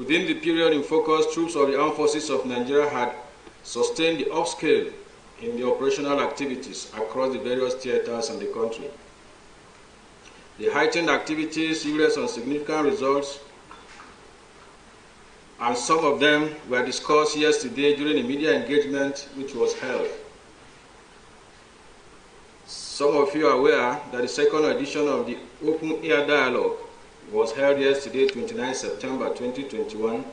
Within the period in focus, troops of the Armed Forces of Nigeria had sustained the upscale in the operational activities across the various theaters in the country. The heightened activities yielded some significant results, and some of them were discussed yesterday during a media engagement which was held. Some of you are aware that the second edition of the Open Air Dialogue was held yesterday, 29 September 2021,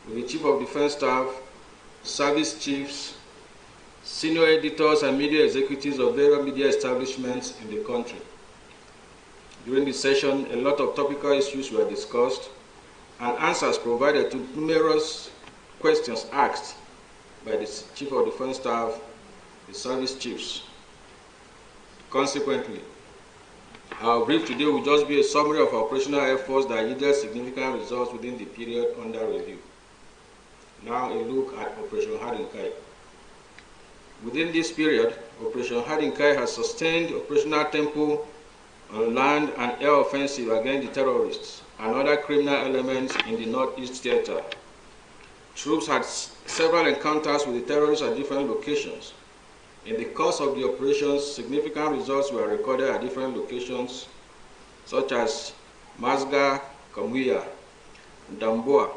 with the Chief of Defense Staff, service chiefs, senior editors, and media executives of various media establishments in the country. During the session, a lot of topical issues were discussed and answers provided to numerous questions asked by the Chief of Defense Staff, the service chiefs. Consequently, our brief today will just be a summary of operational efforts that yielded significant results within the period under review. Now a look at Operation Hadinkai. Within this period, Operation Hadinkai has sustained operational tempo on land and air offensive against the terrorists and other criminal elements in the Northeast Theater. Troops had several encounters with the terrorists at different locations. In the course of the operations, significant results were recorded at different locations, such as Mazga, Kamuya, Damboa,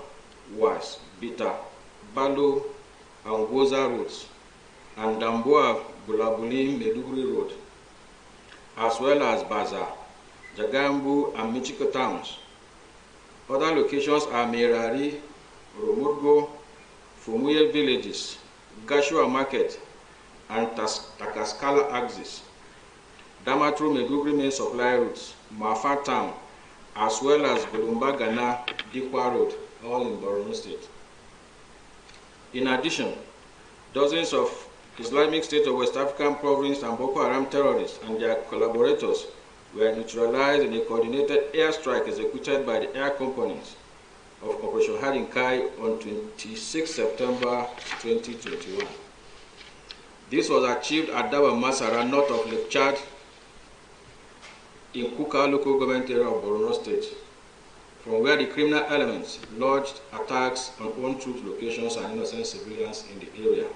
Was, Bita, Balo, and Goza roads, and Damboa, Bulabuli, Meduguri road, as well as Baza, Jagambu, and Michiko towns. Other locations are Merari, Romurgo, Fumuye villages, Gashua market, and Takaskala axis, Damatru Meduguri main supply routes, Mafa town, as well as Golumba Gana, Dikwa road, all in Borno State. In addition, dozens of Islamic State of West African province and Boko Haram terrorists and their collaborators were neutralized in a coordinated airstrike executed by the air components of Operation Hadinkai on 26 September 2021. This was achieved at Daba Masara, north of Lake Chad, in Kuka local government area of Borno State, from where the criminal elements lodged attacks on own troops locations and innocent civilians in the area.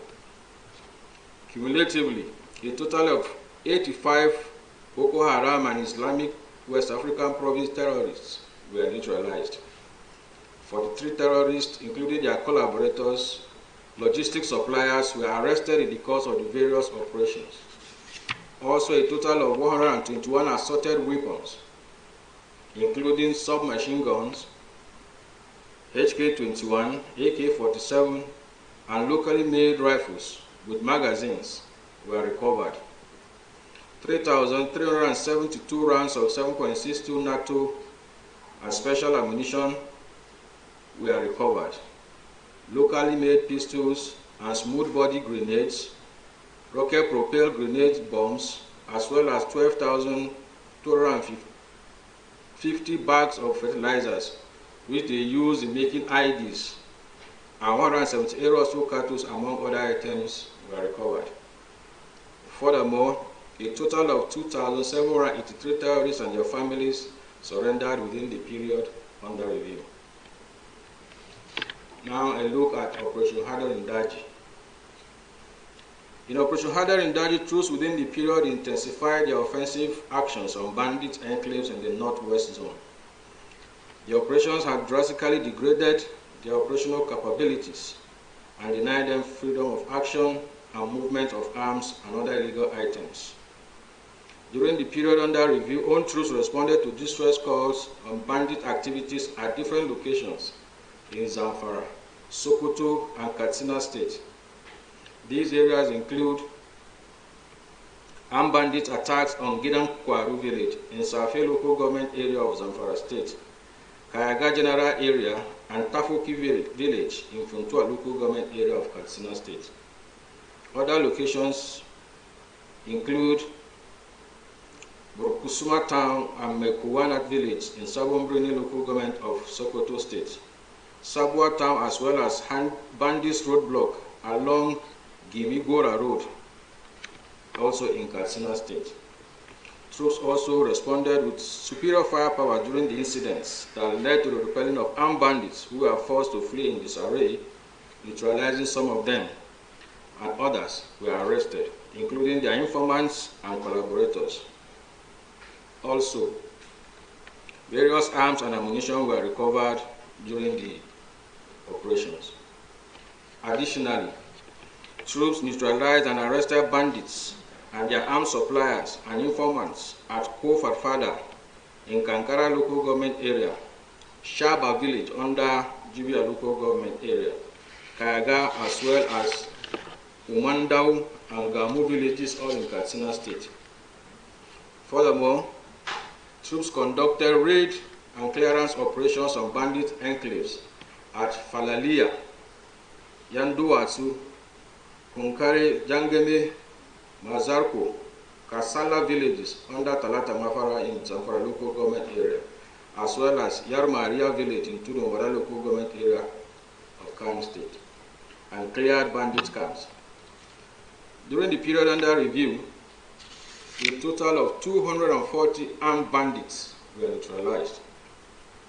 Cumulatively, a total of 85 Boko Haram and Islamic West African province terrorists were neutralized. 43 terrorists, including their collaborators, logistics suppliers, were arrested in the course of the various operations. Also, a total of 121 assorted weapons, including submachine guns, HK-21, AK-47, and locally made rifles with magazines were recovered. 3,372 rounds of 7.62 NATO and special ammunition were recovered. Locally made pistols and smooth body grenades, rocket propelled grenade bombs, as well as 12,250 bags of fertilizers, which they use in making IDs, and 178 rifle cartridges, among other items, were recovered. Furthermore, a total of 2,783 terrorists and their families surrendered within the period under review. Now a look at Operation Hadar in Daji. In Operation Hadar in Daji, troops within the period intensified their offensive actions on bandit enclaves in the northwest zone. The operations have drastically degraded their operational capabilities and denied them freedom of action and movement of arms and other illegal items. During the period under review, own troops responded to distress calls on bandit activities at different locations in Zamfara, Sokoto, and Katsina State. These areas include armed bandit attacks on Gidan Kwaru village in Safe local government area of Zamfara State, Kayaga General area, and Tafoki village in Funtua local government area of Katsina State. Other locations include Burkusuma town and Mekuwanat village in Sabombreni local government of Sokoto State, Sabwa town, as well as Bandits roadblock along Gimigora Road, also in Katsina State. Troops also responded with superior firepower during the incidents that led to the repelling of armed bandits who were forced to flee in disarray, neutralizing some of them, and others were arrested, including their informants and collaborators. Also, various arms and ammunition were recovered during the operations. Additionally, troops neutralized and arrested bandits and their arms suppliers and informants at Kofar in Kankara local government area, Shaba village under Jibia local government area, Kayaga, as well as Umandau and Gamu villages, all in Katsina state. Furthermore, troops conducted raid and clearance operations on bandit enclaves at Falalia, Yanduwatsu, Kunkari, Jangeme, Mazarko, Kasala villages under Talata Mafara in Zamfara local government area, as well as Yarmaria village in Tudunwara local government area of Kano state, and cleared bandit camps. During the period under review, a total of 240 armed bandits were neutralized.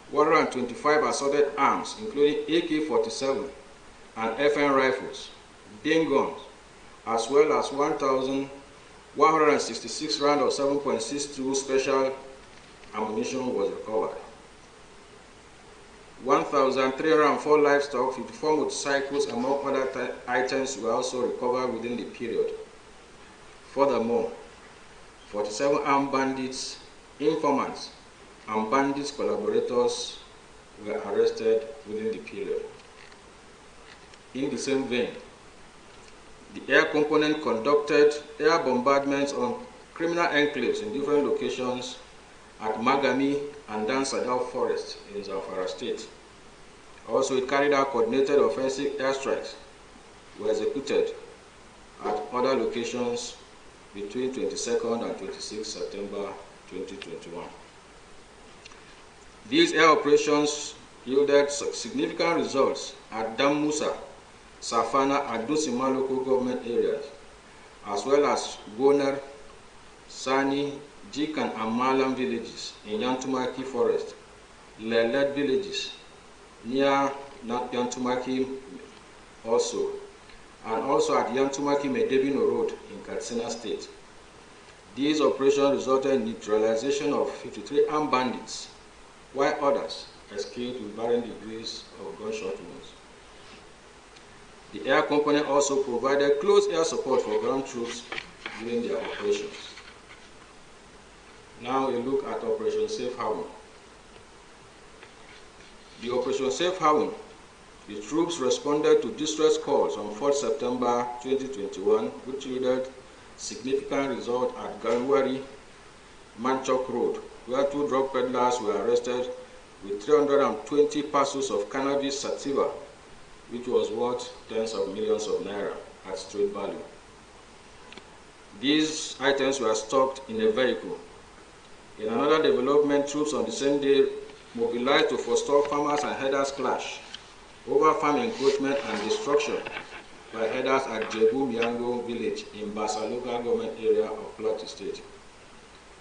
125 assorted arms, including AK-47 and FN rifles, Dane guns, as well as 1,166 rounds of 7.62 special ammunition was recovered. 1,304 livestock, 54 motorcycles, among other items were also recovered within the period. Furthermore, 47 armed bandits, informants, and bandits collaborators were arrested within the period. In the same vein, the air component conducted air bombardments on criminal enclaves in different locations at Magami and Dan Sadao Forest in Zamfara State. Also, it carried out coordinated offensive airstrikes were executed at other locations between 22nd and 26th September 2021. These air operations yielded significant results at Dam Musa, Safana, and Dusima local government areas, as well as Gonar, Sani, Jikan, and Malam villages in Yantumaki Forest, Leled villages near Yantumaki also, and also at Yantumaki Medebino Road in Katsina State. These operations resulted in neutralization of 53 armed bandits, while others escaped with varying degrees of gunshot wounds. The air component also provided close air support for ground troops during their operations. Now a look at Operation Safe Haven. The Operation Safe Haven, the troops responded to distress calls on 4th September 2021, which yielded significant results at Galwari, Manchok Road, where 2 drug peddlers were arrested with 320 parcels of cannabis sativa, which was worth tens of millions of naira at street value. These items were stocked in a vehicle. In another development, troops on the same day mobilized to forestall farmers and herders clash over farm encroachment and destruction by herders at Jebu Miango village in Basa local government area of Plateau State.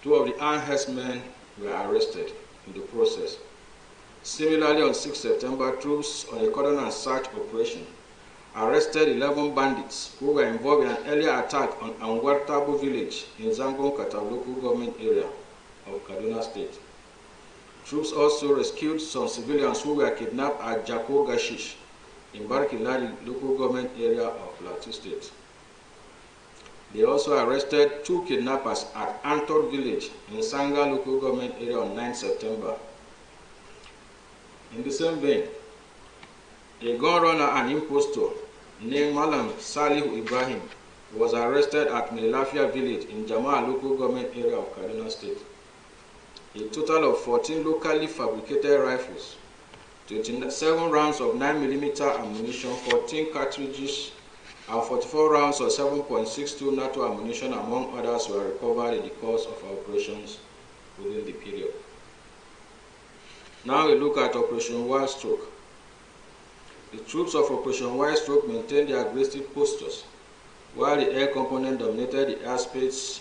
2 of the armed herdsmen were arrested in the process. Similarly, on 6 September, troops on a cordon and search operation arrested 11 bandits who were involved in an earlier attack on Angwartabo village in Zangon Kata local government area of Kaduna State. Troops also rescued some civilians who were kidnapped at Jako Gashish in Barkilari local government area of Plateau State. They also arrested 2 kidnappers at Antor village in Sanga local government area on 9 September. In the same vein, a gun runner and impostor named Malam Salihu Ibrahim was arrested at Melafia village in Jamaa local government area of Kaduna State. A total of 14 locally fabricated rifles, 27 rounds of 9mm ammunition, 14 cartridges, and 44 rounds of 7.62 NATO ammunition, among others, were recovered in the course of our operations within the period. Now we look at Operation Wild Stroke. The troops of Operation Wild Stroke maintained their aggressive postures, while the air component dominated the airspace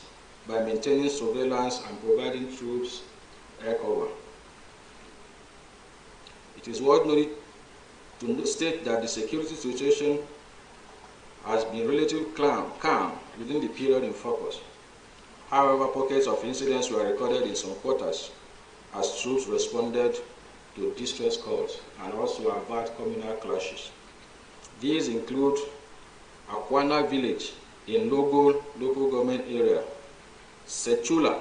by maintaining surveillance and providing troops air cover. It is worth noting to state that the security situation has been relatively calm within the period in focus. However, pockets of incidents were recorded in some quarters as troops responded to distress calls and also avert communal clashes. These include Akwana village in Logo local government area, Sechula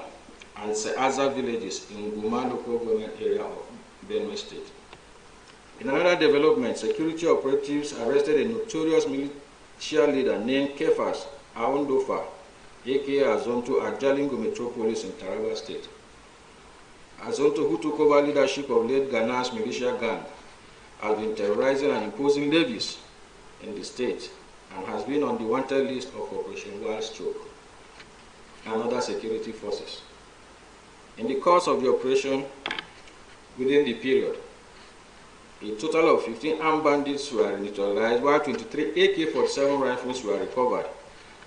and Seaza villages in Guma local government area of Benue State. In another development, security operatives arrested a notorious militia leader named Kefas Aondofa, aka Azonto, at Jalingo Metropolis in Taraba State. Azonto, who took over leadership of late Ghana's militia gang, has been terrorizing and imposing levies in the state and has been on the wanted list of Operation Wild Stroke and other security forces. In the course of the operation within the period, a total of 15 armed bandits were neutralized, while 23 AK-47 rifles were recovered,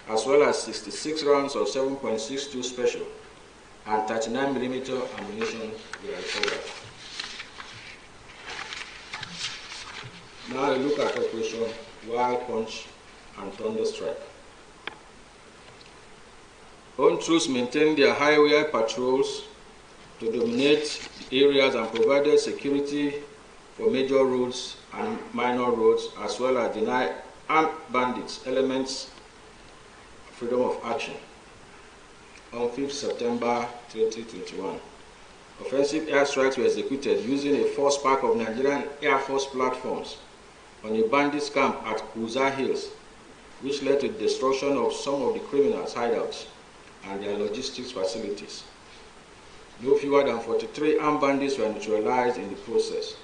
as well as 66 rounds of 7.62 special and 39mm ammunition were recovered. Now a look at Operation Wild Punch and Thunder Strike. Armed troops maintained their highway patrols to dominate the areas and provided security for major roads and minor roads, as well as deny armed bandits elements freedom of action. On 5th September 2021, offensive airstrikes were executed using a force pack of Nigerian Air Force platforms on a bandits camp at Kuza Hills, which led to the destruction of some of the criminals' hideouts and their logistics facilities. No fewer than 43 armed bandits were neutralized in the process.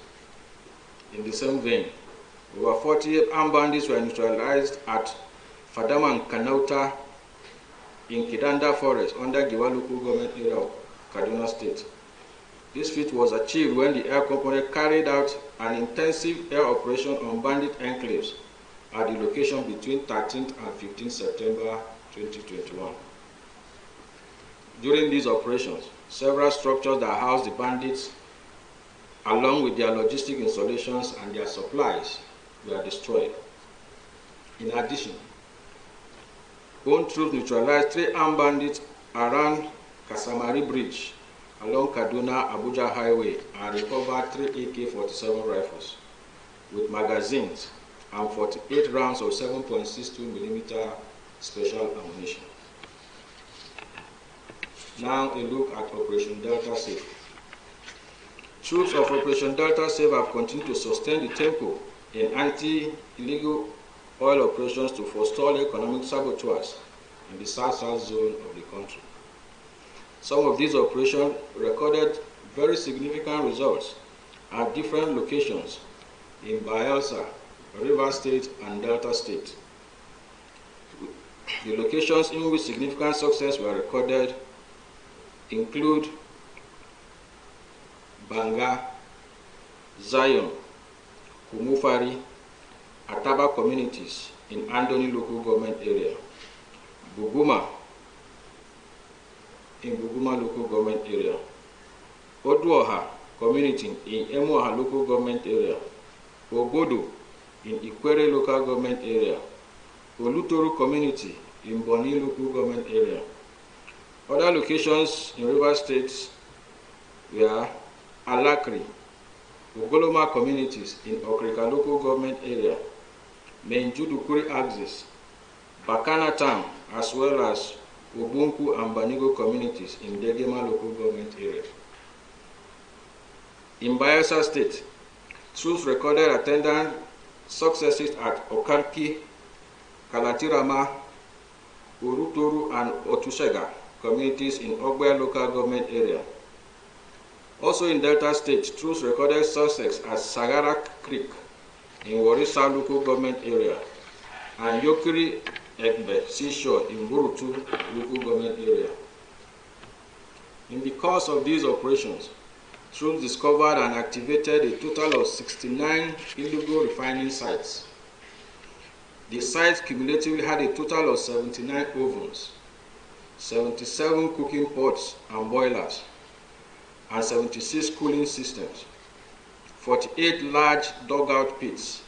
In the same vein, over 48 armed bandits were neutralized at Fadaman Kanauta in Kidanda Forest under Giwa local government area of Kaduna State. This feat was achieved when the air component carried out an intensive air operation on bandit enclaves at the location between 13th and 15th September 2021. During these operations, several structures that housed the bandits, along with their logistic installations and their supplies, were destroyed. In addition, armed troops neutralized 3 armed bandits around Kasamari Bridge along Kaduna-Abuja Highway and recovered 3 AK-47 rifles with magazines and 48 rounds of 7.62mm special ammunition. Now a look at Operation Delta Safe. Troops of Operation Delta Safe have continued to sustain the tempo in anti-illegal oil operations to forestall economic saboteurs in the south-south zone of the country. Some of these operations recorded very significant results at different locations in Bayelsa, Rivers State, and Delta State. The locations in which significant success were recorded include Banga, Zion, Kumufari, Ataba communities in Andoni local government area, Buguma in Buguma local government area, Oduoha community in Emoha local government area, Ogodo in Ikwere local government area, Olutoru community in Boni local government area. Other locations in Rivers State were Alakri, Ogoloma communities in Okrika local government area, Menjudukuri axis, Bakana town, as well as Obunku and Banigo communities in Degema local government area. In Bayelsa State, troops recorded attendant successes at Okarki, Kalatirama, Urutoru, and Otushega communities in Ogbe local government area. Also in Delta State, troops recorded success at Sagarak Creek in Warisa local government area and Yokiri Egbe Seashore in Burutu local government area. In the course of these operations, troops discovered and activated a total of 69 illegal refining sites. The sites cumulatively had a total of 79 ovens, 77 cooking pots and boilers, and 76 cooling systems, 48 large dugout pits,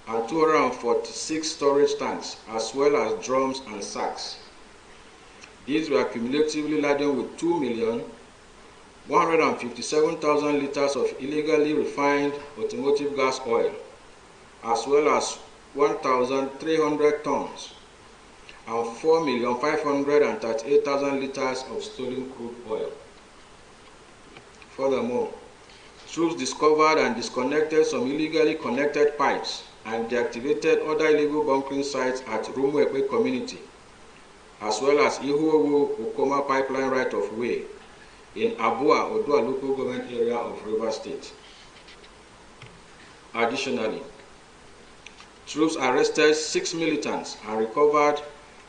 and 246 storage tanks, as well as drums and sacks. These were cumulatively laden with 2,157,000 liters of illegally refined automotive gas oil, as well as 1,300 tons and 4,538,000 liters of stolen crude oil. Furthermore, troops discovered and disconnected some illegally connected pipes and deactivated other illegal bunkering sites at Rumuekwe community, as well as Ihuowu-Okoma pipeline right-of-way in Abua, Odua local government area of Rivers State. Additionally, troops arrested 6 militants and recovered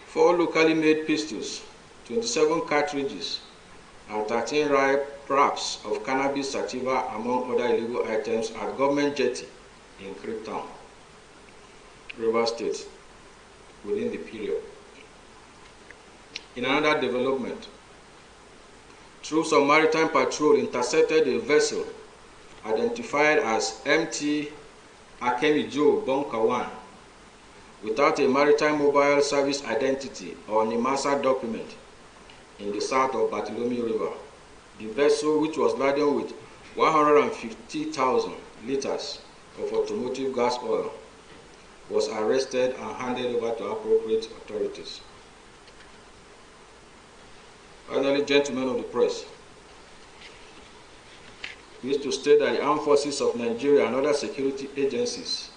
4 locally made pistols, 27 cartridges, and 13 wraps of cannabis sativa, among other illegal items, at government jetty in Creek Town, Rivers State, within the period. In another development, troops on maritime patrol intercepted a vessel identified as MT Akemijo Bunker 1 without a maritime mobile service identity or NIMASA document in the south of Bartholomew River. The vessel, which was laden with 150,000 liters of automotive gas oil, was arrested and handed over to appropriate authorities. Finally, gentlemen of the press, we wish to state that the armed forces of Nigeria and other security agencies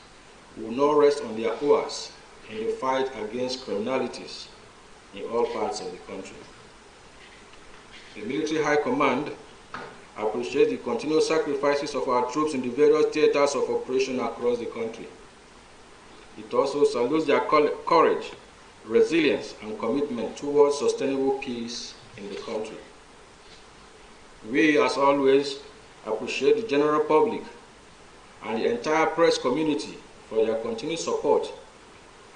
will not rest on their oars in the fight against criminalities in all parts of the country. The Military High Command appreciates the continuous sacrifices of our troops in the various theaters of operation across the country. It also salutes their courage, resilience, and commitment towards sustainable peace in the country. We, as always, appreciate the general public and the entire press community for their continued support,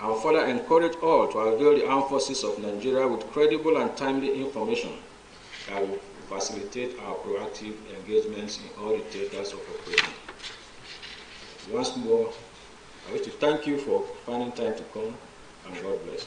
and further encourage all to avail the armed forces of Nigeria with credible and timely information that will facilitate our proactive engagements in all the theaters of operation. Once more, I wish to thank you for finding time to come, and God bless.